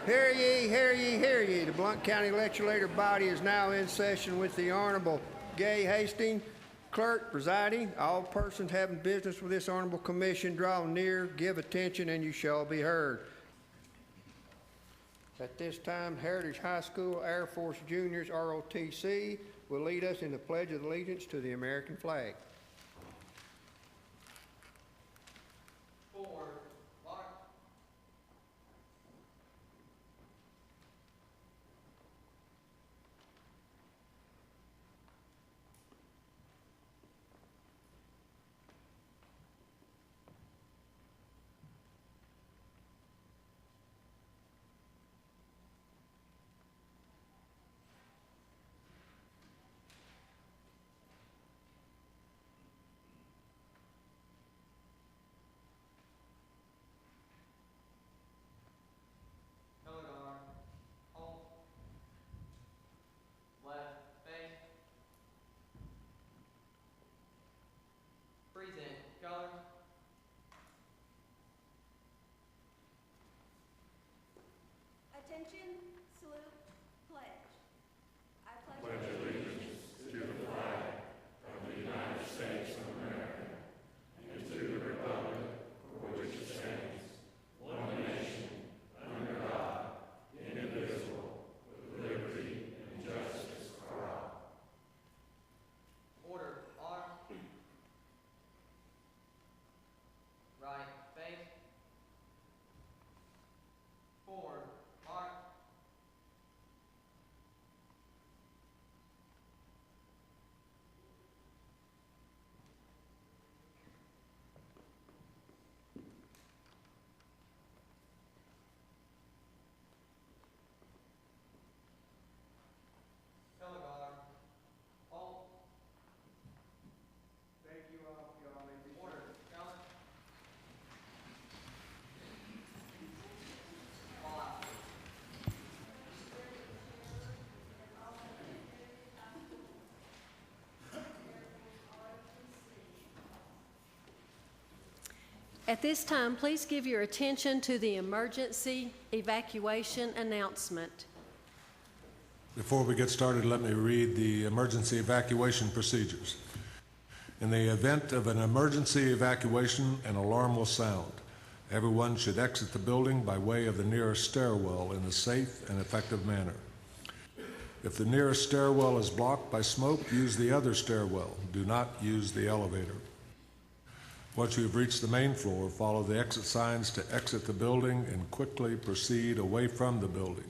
Hear ye, hear ye, hear ye. The Blount County Legislative Body is now in session with the Honorable Gay Hastings, Clerk presiding. All persons having business with this Honorable Commission draw near, give attention, and you shall be heard. At this time, Heritage High School Air Force Juniors, ROTC, will lead us in the Pledge of Allegiance to the American flag. Attention, salute, pledge. I pledge allegiance to the flag of the United States of America and to the republic for which it stands, one nation, under God, indivisible, with liberty and justice for all. Order, arm. Right, face. Forward, march. Color guard. Halt. Thank you all. Y'all may be Order, color. All out. At this time, please give your attention to the emergency evacuation announcement. Before we get started, let me read the emergency evacuation procedures. In the event of an emergency evacuation, an alarm will sound. Everyone should exit the building by way of the nearest stairwell in a safe and effective manner. If the nearest stairwell is blocked by smoke, use the other stairwell. Do not use the elevator. Once you have reached the main floor, follow the exit signs to exit the building and quickly proceed away from the building.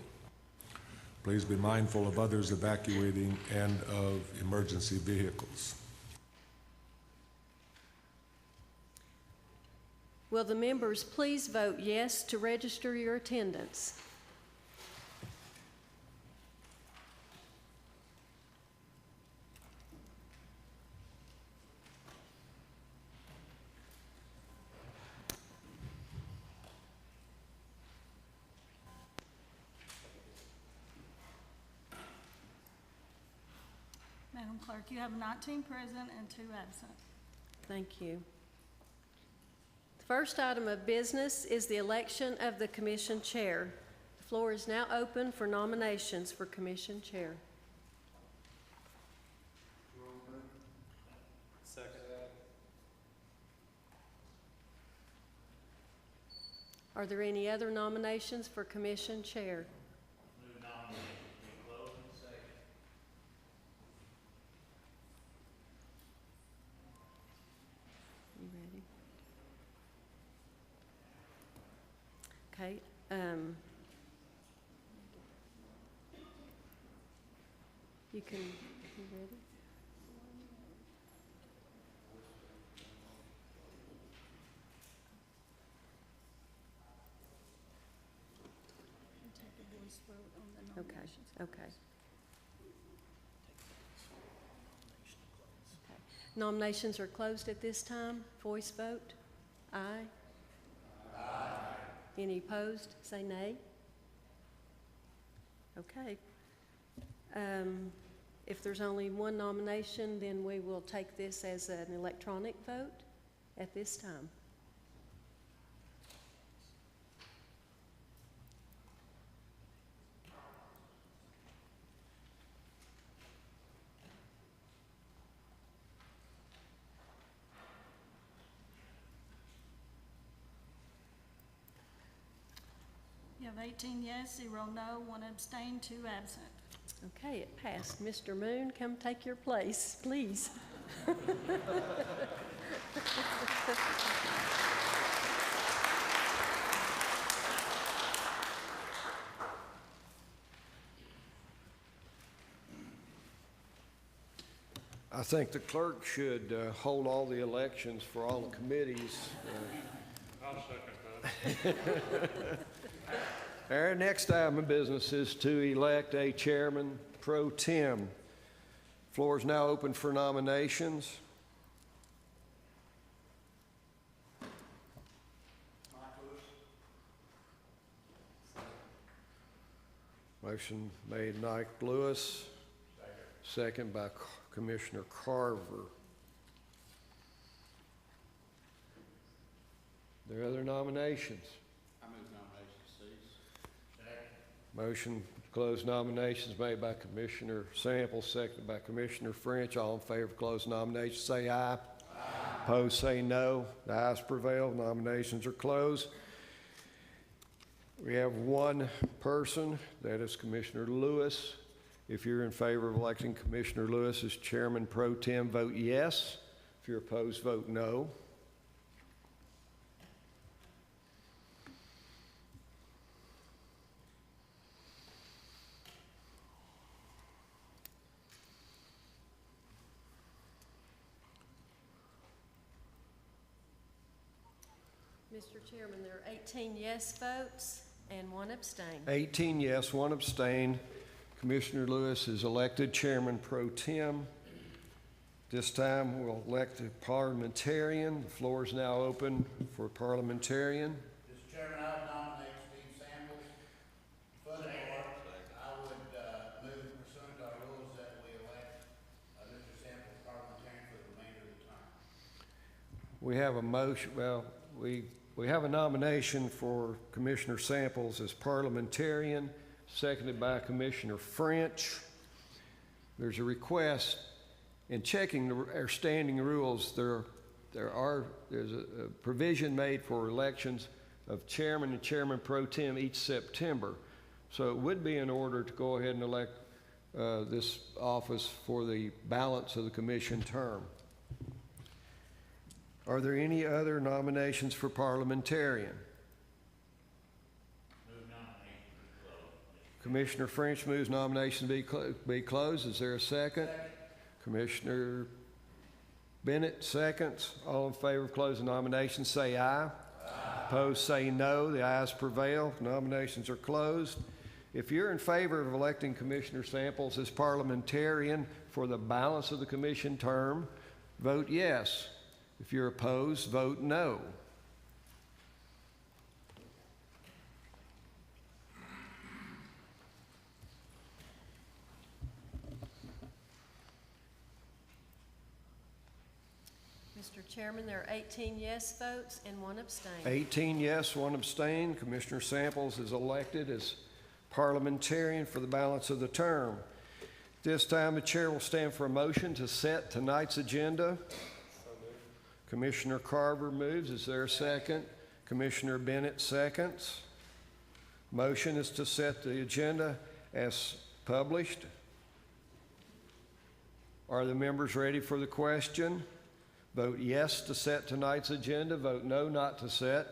Please be mindful of others evacuating and of emergency vehicles. Will the members please vote yes to register your attendance? Madam Clerk, you have 19 present and 2 absent. Thank you. The first item of business is the election of the Commission Chair. The floor is now open for nominations for Commission Chair. Second. Are there any other nominations for Commission Chair? Move nomination to close and second. You ready? Okay. You ready? Take a voice vote on the Okay, nominations. okay. Okay. Nominations are closed at this time. Voice vote. Aye. Aye. Any opposed? Say nay. Okay. If there's only one nomination, then we will take this as an electronic vote at this time. You have 18 yes, 0 no, 1 abstain, 2 absent. Okay, it passed. Mr. Moon, come take your place, please. I think the clerk should hold all the elections for all the committees. I'll second that. Our next item of business is to elect a chairman pro tem. Floor is now open for nominations. Motion made Mike Lewis, second by Commissioner Carver. There are other nominations? I move nominations cease. Motion to close nominations made by Commissioner Sample, seconded by Commissioner French. All in favor of closing nominations, say aye. Aye. Opposed, say no. The ayes prevail. Nominations are closed. We have one person, that is Commissioner Lewis. If you're in favor of electing Commissioner Lewis as Chairman Pro Tem, vote yes. If you're opposed, vote no. Mr. Chairman, there are 18 yes votes and 1 abstain. 18 yes, 1 abstain. Commissioner Lewis is elected Chairman Pro Tem. This time, we'll elect a parliamentarian. The floor is now open for parliamentarian. Mr. Chairman, I would nominate Steve Samuels. Furthermore, I would move pursuant to our rules that we elect Mr. Samuels parliamentarian for the remainder of the term. We have a motion, well, we have a nomination for Commissioner Samples as parliamentarian, seconded by Commissioner French. There's a request. In checking our standing rules, there's a provision made for elections of chairman and chairman pro tem each September. So it would be in order to go ahead and elect this office for the balance of the commission term. Are there any other nominations for parliamentarian? Move nominations to close. Commissioner French moves nominations be closed. Is there a second? Commissioner Bennett seconds. All in favor of closing nominations, say aye. Aye. Opposed, say no. The ayes prevail. Nominations are closed. If you're in favor of electing Commissioner Samples as parliamentarian for the balance of the commission term, vote yes. If you're opposed, vote no. Mr. Chairman, there are 18 yes votes and 1 abstain. 18 yes, 1 abstain. Commissioner Samples is elected as parliamentarian for the balance of the term. This time, the chair will stand for a motion to set tonight's agenda. Commissioner Carver moves. Is there a second? Commissioner Bennett seconds. Motion is to set the agenda as published. Are the members ready for the question? Vote yes to set tonight's agenda. Vote no not to set.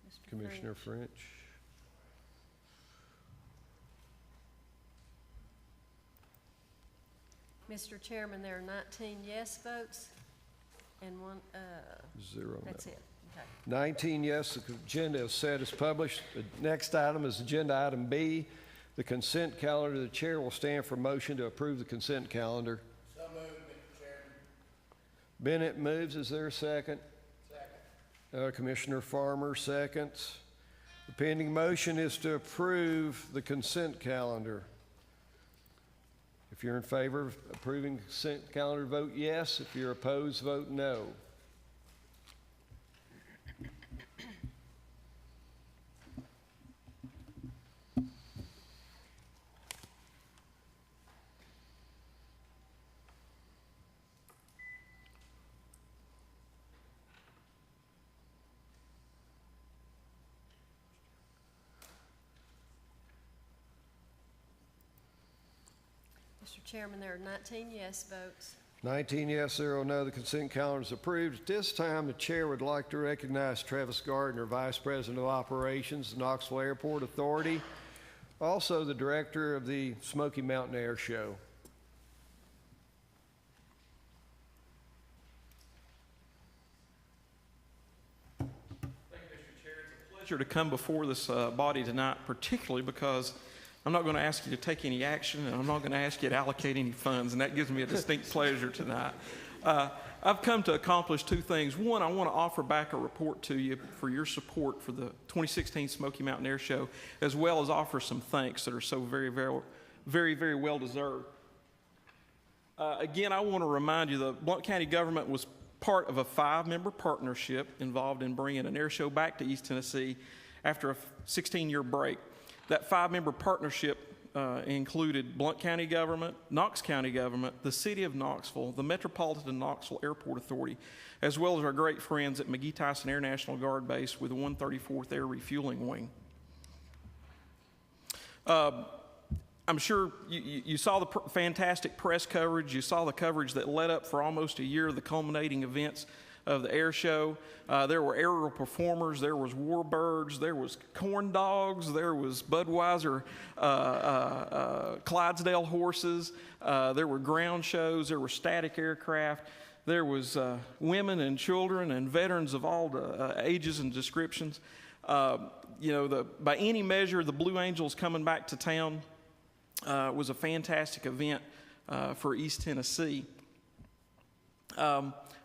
Mr. Commissioner French. Mr. Chairman, there are 19 yes votes and 1, 0 no. that's it. Okay. 19 yes, the agenda is set as published. The next item is agenda item B, the consent calendar. The chair will stand for motion to approve the consent calendar. So moved, Mr. Chairman. Bennett moves. Is there a second? Second. Commissioner Farmer seconds. The pending motion is to approve the consent calendar. If you're in favor of approving the consent calendar, vote yes. If you're opposed, vote no. Mr. Chairman, there are 19 yes votes. 19 yes, 0 no. The consent calendar is approved. At this time, the chair would like to recognize Travis Gardner, Vice President of Operations, Knoxville Airport Authority, also the Director of the Smoky Mountain Air Show. Thank you, Mr. Chair. It's a pleasure to come before this body tonight, particularly because I'm not going to ask you to take any action, and I'm not going to ask you to allocate any funds, and that gives me a distinct pleasure tonight. I've come to accomplish two things. One, I want to offer back a report to you for your support for the 2016 Smoky Mountain Air Show, as well as offer some thanks that are so very, very, very, very well deserved. Again, I want to remind you the Blount County government was part of a 5-member partnership involved in bringing an air show back to East Tennessee after a 16-year break. That 5-member partnership included Blount County government, Knox County government, the City of Knoxville, the Metropolitan Knoxville Airport Authority, as well as our great friends at McGee-Tyson Air National Guard Base with the 134th Air Refueling Wing. I'm sure you saw the fantastic press coverage. You saw the coverage that led up for almost a year of the culminating events of the air show. There were aerial performers, there was warbirds, there was corn dogs, there was Budweiser Clydesdale horses, there were ground shows, there were static aircraft, there was women and children and veterans of all ages and descriptions. By any measure, the Blue Angels coming back to town was a fantastic event for East Tennessee.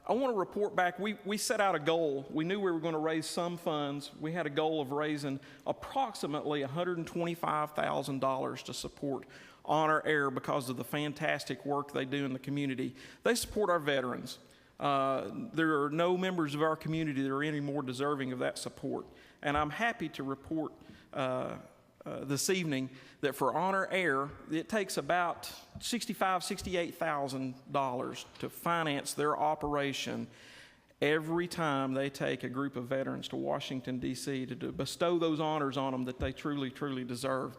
I want to report back. We set out a goal. We knew we were going to raise some funds. We had a goal of raising approximately $125,000 to support Honor Air because of the fantastic work they do in the community. They support our veterans. There are no members of our community that are any more deserving of that support. And I'm happy to report this evening that for Honor Air, it takes about $65,000, $68,000 to finance their operation every time they take a group of veterans to Washington, D.C. to bestow those honors on them that they truly, truly deserve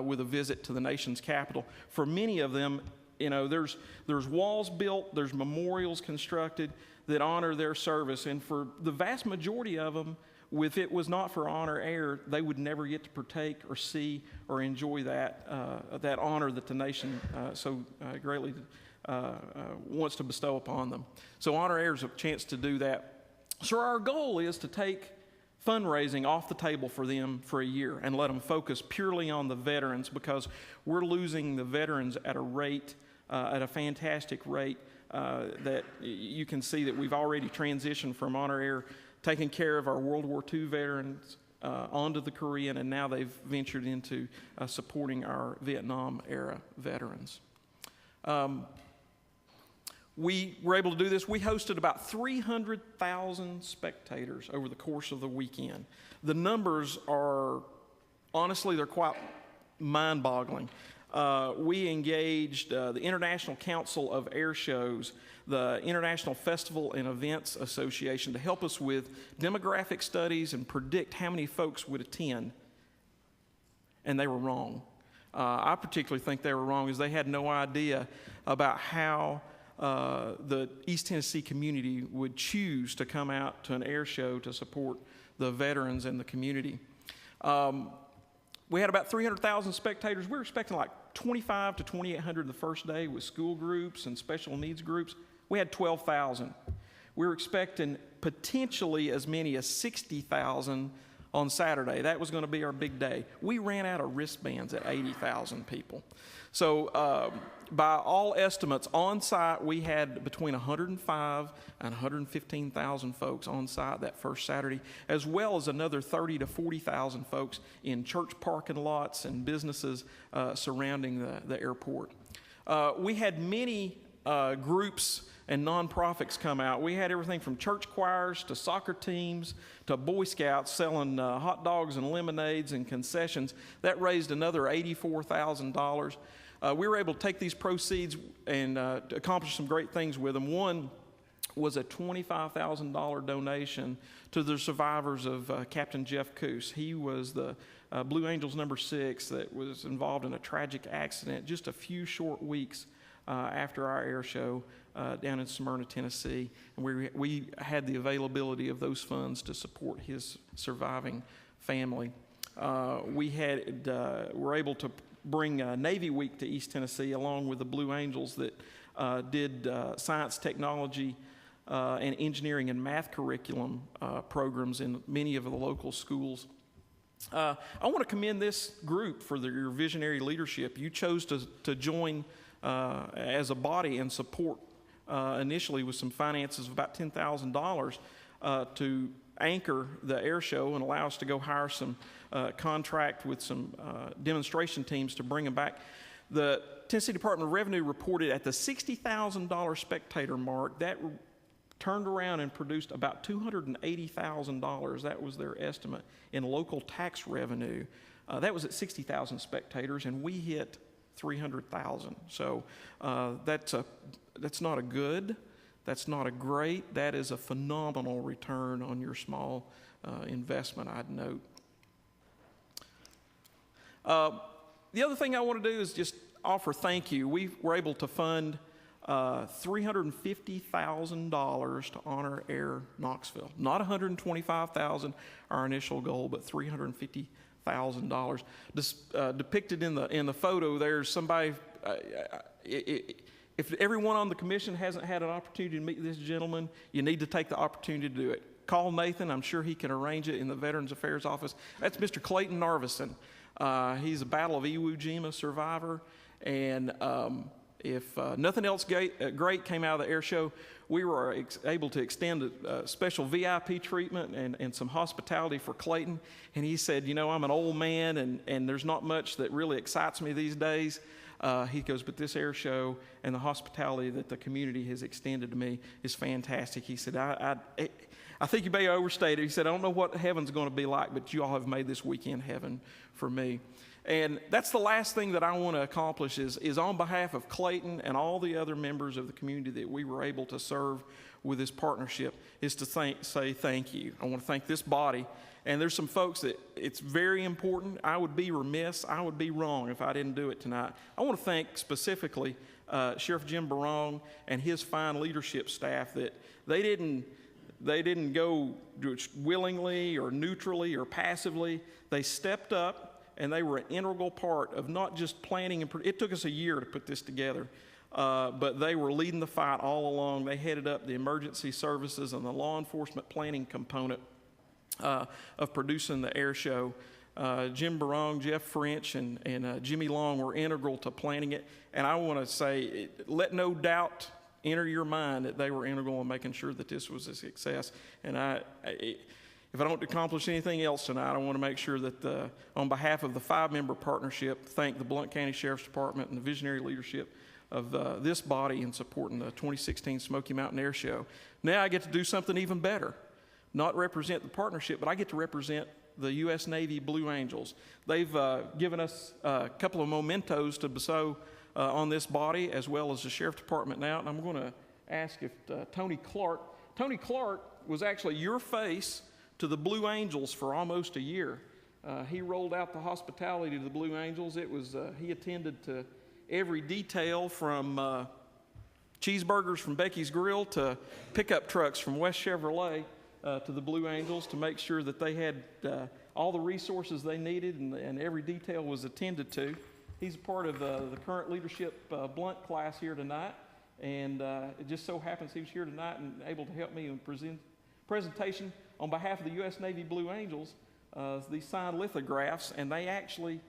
with a visit to the nation's capital. For many of them, there's walls built, there's memorials constructed that honor their service, and for the vast majority of them, if it was not for Honor Air, they would never get to partake or see or enjoy that honor that the nation so greatly wants to bestow upon them. So Honor Air is a chance to do that. So our goal is to take fundraising off the table for them for a year and let them focus purely on the veterans, because we're losing the veterans at a fantastic rate that you can see that we've already transitioned from Honor Air taking care of our World War II veterans onto the Korean, and now they've ventured into supporting our Vietnam-era veterans. We were able to do this. We hosted about 300,000 spectators over the course of the weekend. The numbers are, honestly, they're quite mind-boggling. We engaged the International Council of Air Shows, the International Festival and Events Association, to help us with demographic studies and predict how many folks would attend. And they were wrong. I particularly think they were wrong, as they had no idea about how the East Tennessee community would choose to come out to an air show to support the veterans and the community. We had about 300,000 spectators. We were expecting like 2,500 to 2,800 the first day with school groups and special needs groups. We had 12,000. We were expecting potentially as many as 60,000 on Saturday. That was going to be our big day. We ran out of wristbands at 80,000 people. So by all estimates, on site we had between 105 and 115,000 folks on site that first Saturday, as well as another 30 to 40,000 folks in church parking lots and businesses surrounding the airport. We had many groups and nonprofits come out. We had everything from church choirs to soccer teams to Boy Scouts selling hot dogs and lemonades and concessions. That raised another $84,000. We were able to take these proceeds and accomplish some great things with them. One was a $25,000 donation to the survivors of Captain Jeff Coos. He was the Blue Angels number 6 that was involved in a tragic accident just a few short weeks after our air show down in Smyrna, Tennessee. And we had the availability of those funds to support his surviving family. We were able to bring Navy Week to East Tennessee along with the Blue Angels that did science, technology, and engineering and math curriculum programs in many of the local schools. I want to commend this group for your visionary leadership. You chose to join as a body and support initially with some finances of about $10,000 to anchor the air show and allow us to go hire some contract with some demonstration teams to bring them back. The Tennessee Department of Revenue reported at the $60,000 spectator mark, that turned around and produced about $280,000. That was their estimate in local tax revenue. That was at 60,000 spectators, and we hit 300,000. So that's not a good, that's not a great, that is a phenomenal return on your small investment, I'd note. The other thing I want to do is just offer thank you. We were able to fund $350,000 to honor Air Knoxville. Not $125,000, our initial goal, but $350,000. Depicted in the photo, there's somebody. If everyone on the commission hasn't had an opportunity to meet this gentleman, you need to take the opportunity to do it. Call Nathan. I'm sure he can arrange it in the Veterans Affairs office. That's Mr. Clayton Narvison. He's a Battle of Iwo Jima survivor, and if nothing else great came out of the air show, we were able to extend a special VIP treatment and some hospitality for Clayton. And he said, you know, I'm an old man, and there's not much that really excites me these days. He goes, but this air show and the hospitality that the community has extended to me is fantastic. He said, I think you may overstate it. He said, I don't know what heaven's going to be like, but you all have made this weekend heaven for me. And that's the last thing that I want to accomplish is on behalf of Clayton and all the other members of the community that we were able to serve with this partnership, is to say thank you. I want to thank this body. And there's some folks that it's very important. I would be remiss, I would be wrong if I didn't do it tonight. I want to thank specifically Sheriff Jim Barong and his fine leadership staff that they didn't go willingly or neutrally or passively. They stepped up, and they were an integral part of not just planning. It took us a year to put this together, but they were leading the fight all along. They headed up the emergency services and the law enforcement planning component of producing the air show. Jim Barong, Jeff French, and Jimmy Long were integral to planning it. And I want to say, let no doubt enter your mind that they were integral in making sure that this was a success. And if I don't accomplish anything else tonight, I want to make sure that on behalf of the 5-member partnership, thank the Blount County Sheriff's Department and the visionary leadership of this body in supporting the 2016 Smoky Mountain Air Show. Now I get to do something even better. Not represent the partnership, but I get to represent the U.S. Navy Blue Angels. They've given us a couple of mementos to bestow on this body, as well as the Sheriff's Department now. And I'm going to ask if Tony Clark was actually your face to the Blue Angels for almost a year. He rolled out the hospitality to the Blue Angels. It was he attended to every detail from cheeseburgers from Becky's Grill to pickup trucks from West Chevrolet to the Blue Angels to make sure that they had all the resources they needed and every detail was attended to. He's a part of the current leadership Blount class here tonight, and it just so happens he was here tonight and able to help me in presentation on behalf of the U.S. Navy Blue Angels, these signed lithographs, and they actually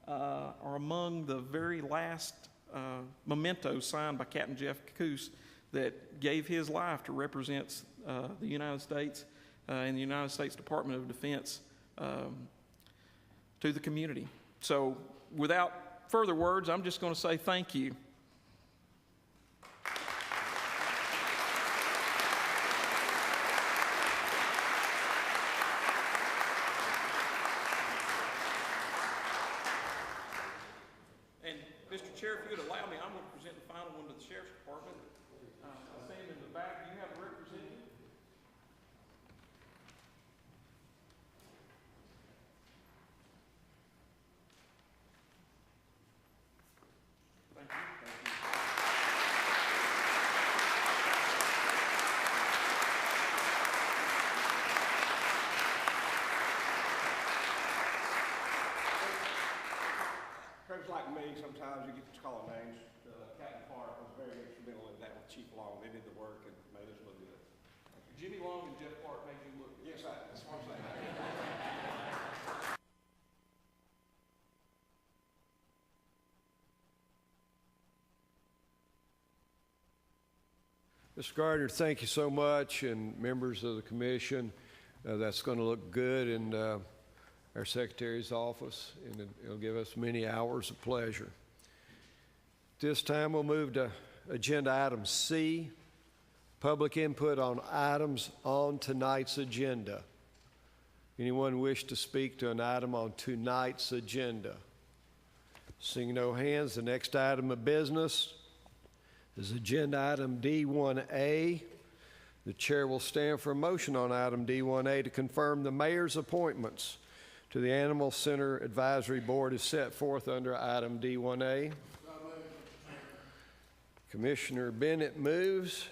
are among the very last mementos signed by Captain Jeff Coos that gave his life to represent the United States and the United States Department of Defense to the community. So without further words, I'm just going to say thank you. And Mr. Chair, if you would allow me, I'm going to present the final one to the Sheriff's Department. Sam in the back, do you have a representative? Mayor's like me, sometimes you get to call names. Captain Clark was very instrumental in that with Chief Long. They did the work and made us look good. Jimmy Long and Jeff Clark made you look. Yes, that's what I'm saying. Mr. Gardner, thank you so much, and members of the commission. That's going to look good in our Secretary's office, and it'll give us many hours of pleasure. This time we'll move to agenda item C, public input on items on tonight's agenda. Anyone wish to speak to an item on tonight's agenda? Seeing no hands, the next item of business is agenda item D1A. The chair will stand for a motion on item D1A to confirm the mayor's appointments to the Animal Center Advisory Board is set forth under item D1A. Commissioner Bennett moves.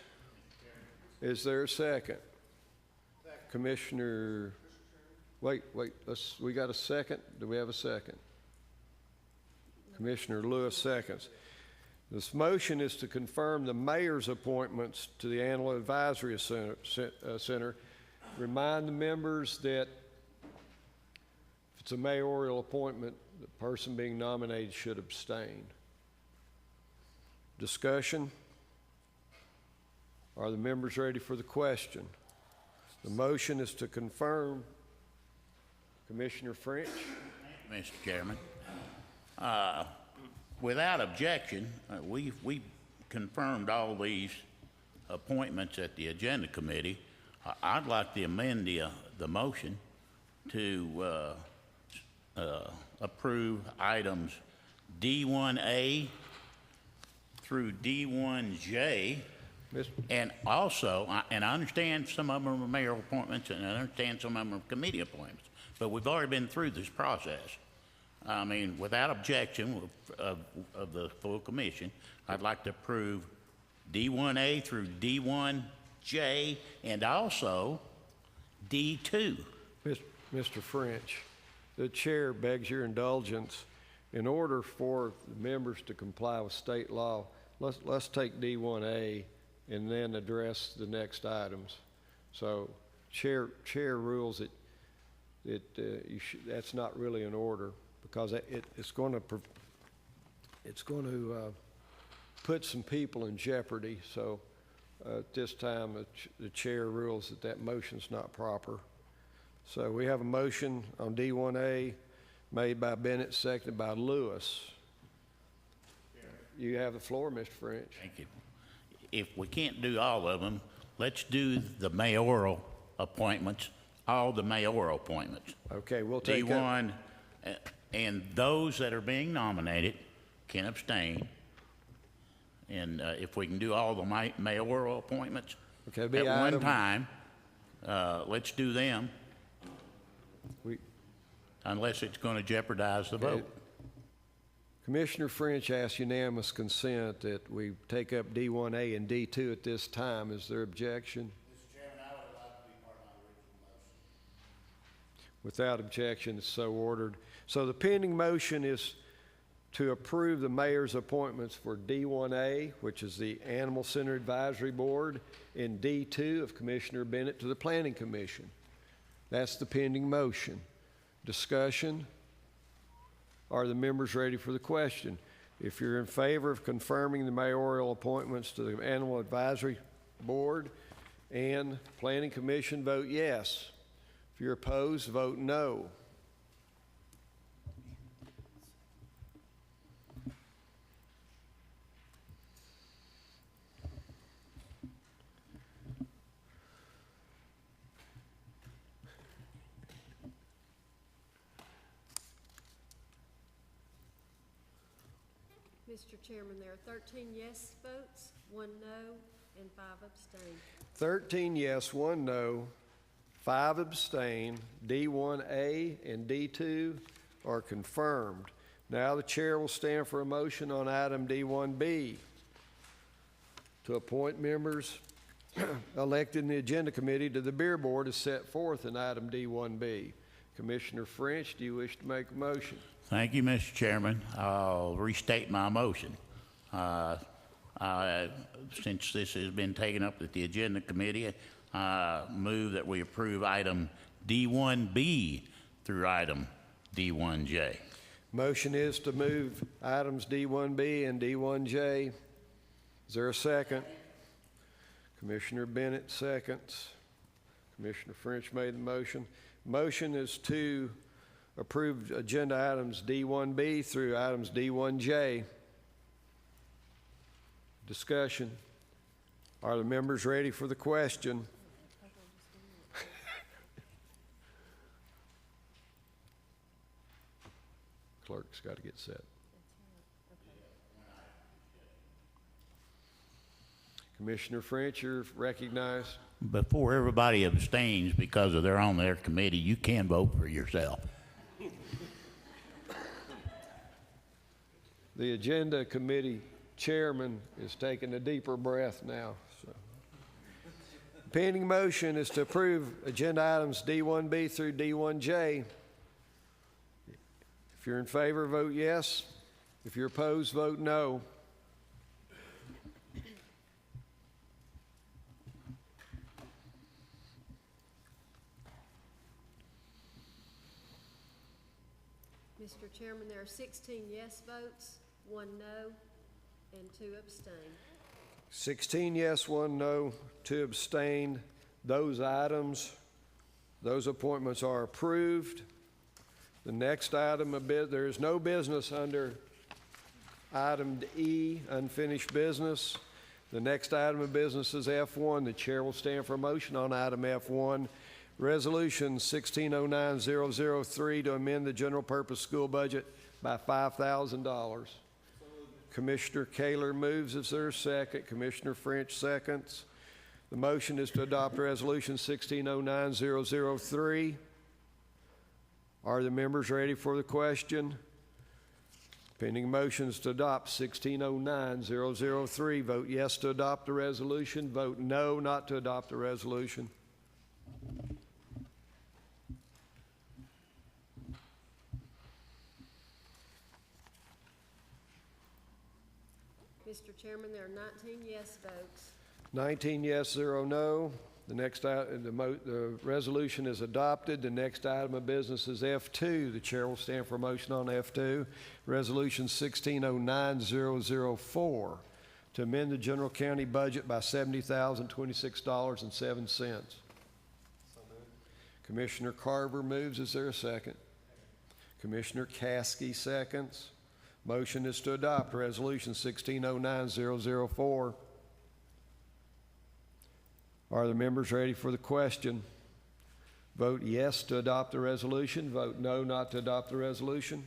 Is there a second? Commissioner, wait, we got a second? Do we have a second? Commissioner Lewis seconds. This motion is to confirm the mayor's appointments to the Animal Advisory Center. Remind the members that if it's a mayoral appointment, the person being nominated should abstain. Discussion? Are the members ready for the question? The motion is to confirm. Commissioner French? Mr. Chairman, without objection, we confirmed all these appointments at the agenda committee. I'd like to amend the motion to approve items D1A through D1J. And also, and I understand some of them are mayoral appointments, and I understand some of them are committee appointments, but we've already been through this process. I mean, without objection of the full commission, I'd like to approve D1A through D1J and also D2. Mr. French, the chair begs your indulgence. In order for the members to comply with state law, let's take D1A and then address the next items. So chair rules that's not really in order, because it's going to put some people in jeopardy. So at this time, the chair rules that motion's not proper. So we have a motion on D1A made by Bennett, seconded by Lewis. You have the floor, Mr. French. Thank you. If we can't do all of them, let's do the mayoral appointments, all the mayoral appointments. Okay, we'll take D1, and those that are being nominated can abstain. And if we can do all the mayoral appointments Okay, at one time, let's do them. Unless it's going to jeopardize the vote. Commissioner French asked unanimous consent that we take up D1A and D2 at this time. Is there objection? Mr. Chairman, I would like to be part of my original motion. Without objection, it's so ordered. So the pending motion is to approve the mayor's appointments for D1A, which is the Animal Center Advisory Board, and D2 of Commissioner Bennett to the Planning Commission. That's the pending motion. Discussion? Are the members ready for the question? If you're in favor of confirming the mayoral appointments to the Animal Advisory Board and Planning Commission, vote yes. If you're opposed, vote no. Mr. Chairman, there are 13 yes votes, 1 no, and 5 abstain. 13 yes, 1 no, 5 abstain. D1A and D2 are confirmed. Now the chair will stand for a motion on item D1B to appoint members elected in the agenda committee to the beer board as set forth in item D1B. Commissioner French, do you wish to make a motion? Thank you, Mr. Chairman. I'll restate my motion. Since this has been taken up at the agenda committee, move that we approve item D1B through item D1J. Motion is to move items D1B and D1J. Is there a second? Commissioner Bennett seconds. Commissioner French made the motion. Motion is to approve agenda items D1B through items D1J. Discussion. Are the members ready for the question? Clerk's got to get set. Commissioner French, you're recognized. Before everybody abstains because they're on their committee, you can vote for yourself. The agenda committee chairman is taking a deeper breath now. So. Pending motion is to approve agenda items D1B through D1J. If you're in favor, vote yes. If you're opposed, vote no. Mr. Chairman, there are 16 yes votes, 1 no, and 2 abstain. 16 yes, 1 no, 2 abstained. Those appointments are approved. The next item there is no business under item E, unfinished business. The next item of business is F1. The chair will stand for a motion on item F1. Resolution 1609003 to amend the general purpose school budget by $5,000. Commissioner Kaler moves. Is there a second? Commissioner French seconds. The motion is to adopt Resolution 1609003. Are the members ready for the question? Pending motions to adopt 1609003. Vote yes to adopt the resolution. Vote no not to adopt the resolution. Mr. Chairman, there are 19 yes votes. 19 yes, 0 no. The resolution is adopted. The next item of business is F2. The chair will stand for a motion on F2. Resolution 1609004 to amend the general county budget by $70,026.07. Commissioner Carver moves. Is there a second? Commissioner Caskey seconds. Motion is to adopt Resolution 1609004. Are the members ready for the question? Vote yes to adopt the resolution. Vote no not to adopt the resolution.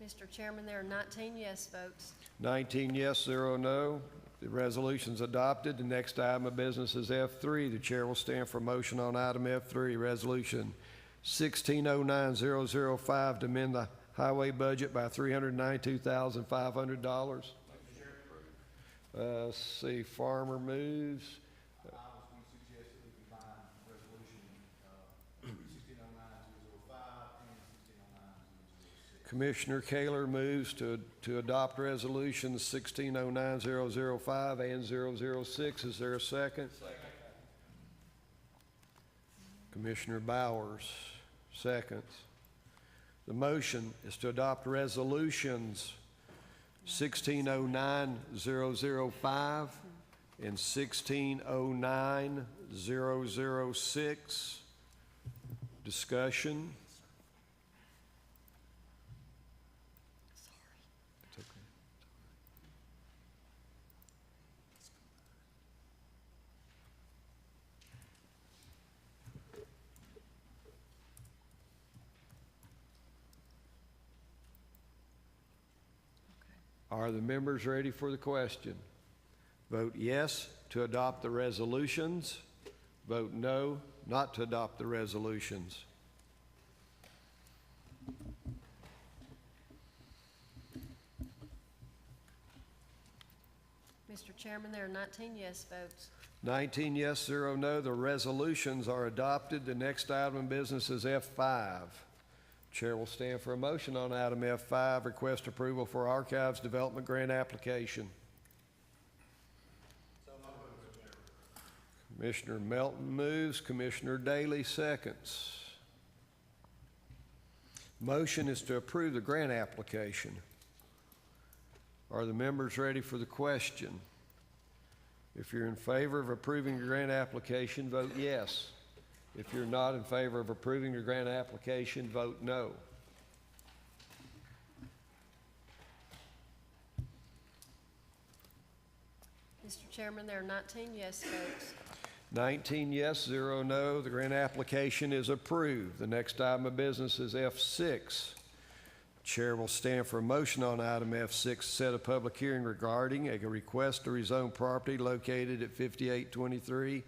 Mr. Chairman, there are 19 yes votes. 19 yes, 0 no. The resolution's adopted. The next item of business is F3. The chair will stand for motion on item F3, Resolution 1609005 to amend the highway budget by $392,500. Let's see, Farmer moves. I was going to suggest that we combine resolution 1609005 and 1609006. Commissioner Kaler moves to adopt resolutions 1609005 and 006. Is there a second? Second. Commissioner Bowers seconds. The motion is to adopt resolutions 1609005 and 1609006. Discussion. Are the members ready for the question? Vote yes to adopt the resolutions. Vote no not to adopt the resolutions. Mr. Chairman, there are 19 yes votes. 19 yes, 0 no. The resolutions are adopted. The next item of business is F5. Chair will stand for a motion on item F5, request approval for Archives Development Grant application. Commissioner Melton moves, Commissioner Daly seconds. Motion is to approve the grant application. Are the members ready for the question? If you're in favor of approving your grant application, vote yes. If you're not in favor of approving your grant application, vote no. Mr. Chairman, there are 19 yes votes. 19 yes, 0 no. The grant application is approved. The next item of business is F6. Chair will stand for a motion on item F6, set a public hearing regarding a request to rezone property located at 5823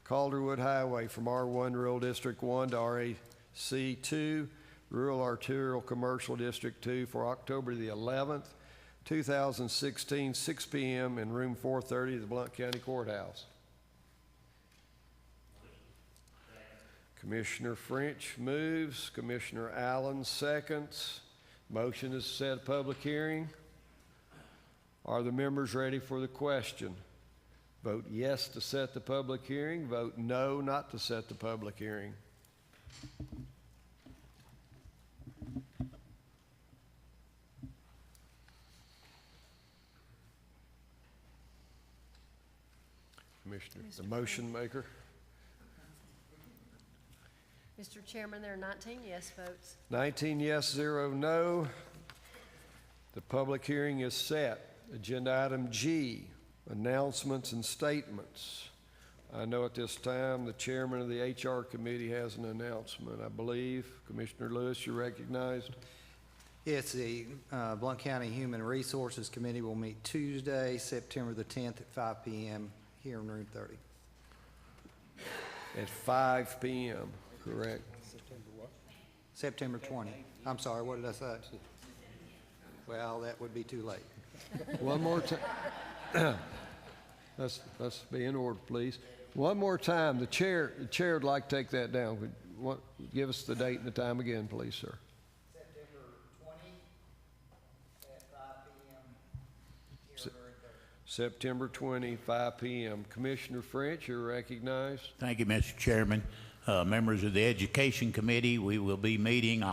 Calderwood Highway from R1 Rural District 1 to RAC2 Rural Arterial Commercial District 2 for October the 11th, 2016, 6 p.m. in room 430 of the Blount County Courthouse. Commissioner French moves, Commissioner Allen seconds. Motion is to set a public hearing. Are the members ready for the question? Vote yes to set the public hearing. Vote no not to set the public hearing. Commissioner, the motion maker. Mr. Chairman, there are 19 yes votes. 19 yes, 0 no. The public hearing is set. Agenda item G, announcements and statements. I know at this time the chairman of the HR committee has an announcement, I believe. Commissioner Lewis, you're recognized. Yes, the Blount County Human Resources Committee will meet Tuesday, September the 10th at 5 p.m. here in room 30. At 5 p.m., correct? September 20. I'm sorry, what did I say? Well, that would be too late. One more time. Let's be in order, please. One more time. The chair would like to take that down. Give us the date and the time again, please, sir. September 20 at 5 p.m. here in room 30. September 20, 5 p.m. Commissioner French, you're recognized. Thank you, Mr. Chairman. Members of the Education Committee, we will be meeting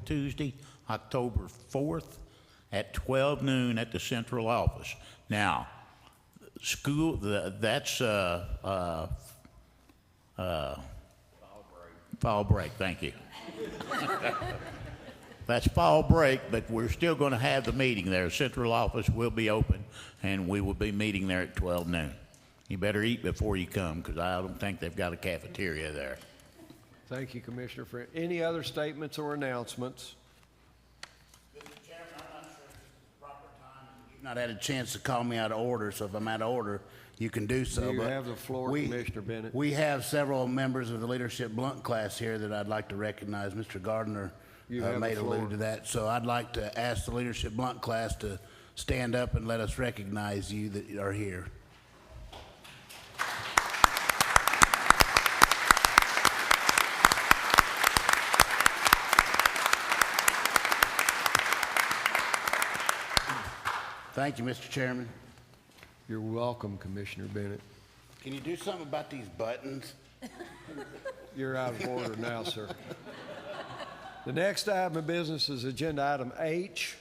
Tuesday, October 4th at 12 noon at the central office. Now, school, that's fall break, thank you. That's fall break, but we're still going to have the meeting there. Central office will be open, and we will be meeting there at 12 noon. You better eat before you come, because I don't think they've got a cafeteria there. Thank you, Commissioner French. Any other statements or announcements? Mr. Chairman, I'm not sure if this is the proper time. You've not had a chance to call me out of order, so if I'm out of order, you can do so. You but have the floor, Commissioner Bennett. We have several members of the Leadership Blount class here that I'd like to recognize. Mr. Gardner made allude to that, so I'd like to ask the Leadership Blount class to stand up and let us recognize you that are here. Thank you, Mr. Chairman. You're welcome, Commissioner Bennett. Can you do something about these buttons? You're out of order now, sir. The next item of business is agenda item H,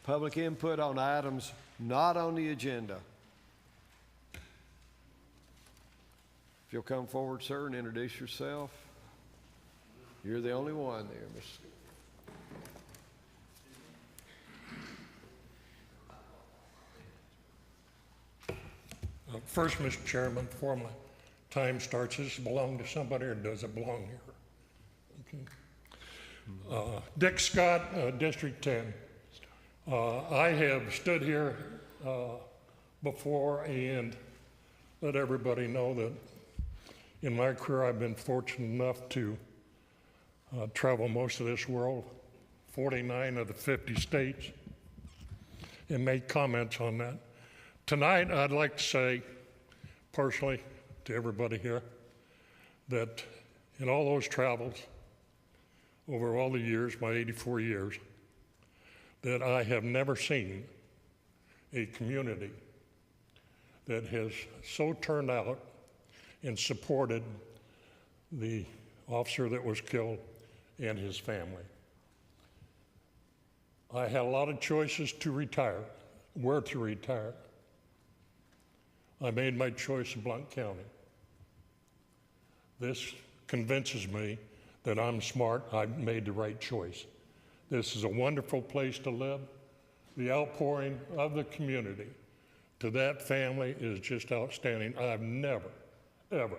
public input on items not on the agenda. If you'll come forward, sir, and introduce yourself. You're the only one there, Miss. First, Mr. Chairman, before my time starts, does this belong to somebody or does it belong here? Okay. Dick Scott, District 10. I have stood here before and let everybody know that in my career I've been fortunate enough to travel most of this world, 49 of the 50 states, and make comments on that. Tonight, I'd like to say personally to everybody here that in all those travels over all the years, my 84 years, that I have never seen a community that has so turned out and supported the officer that was killed and his family. I had a lot of choices to retire, where to retire. I made my choice in Blount County. This convinces me that I'm smart, I made the right choice. This is a wonderful place to live. The outpouring of the community to that family is just outstanding. I've never, ever,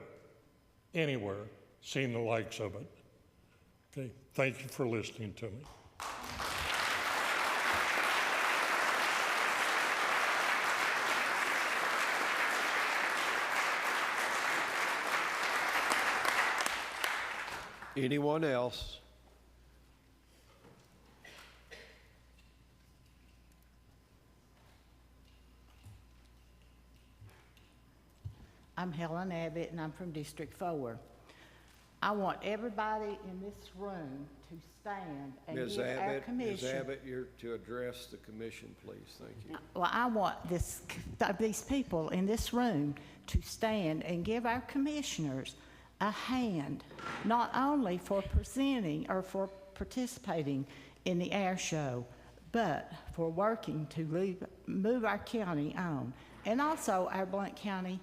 anywhere seen the likes of it. Okay, thank you for listening to me. Anyone else? I'm Helen Abbott, and I'm from District 4. I want everybody in this room to stand and Ms. give our Abbott, commission. Ms. Abbott, you're to address the commission, please. Thank you. Well, I want these people in this room to stand and give our commissioners a hand, not only for presenting or for participating in the air show, but for working to move our county on, and also our Blount County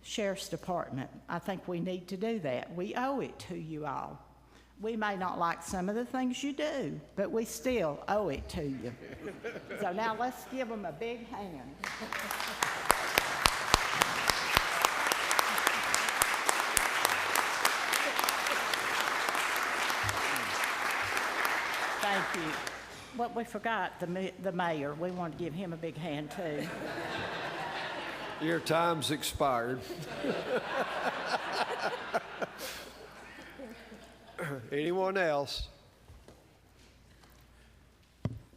Sheriff's Department. I think we need to do that. We owe it to you all. We may not like some of the things you do, but we still owe it to you. So now let's give them a big hand. Thank you. Well, we forgot the mayor. We want to give him a big hand, too. Your time's expired. Anyone else?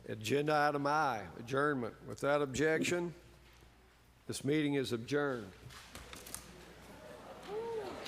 Agenda item I, adjournment. Without objection, this meeting is adjourned.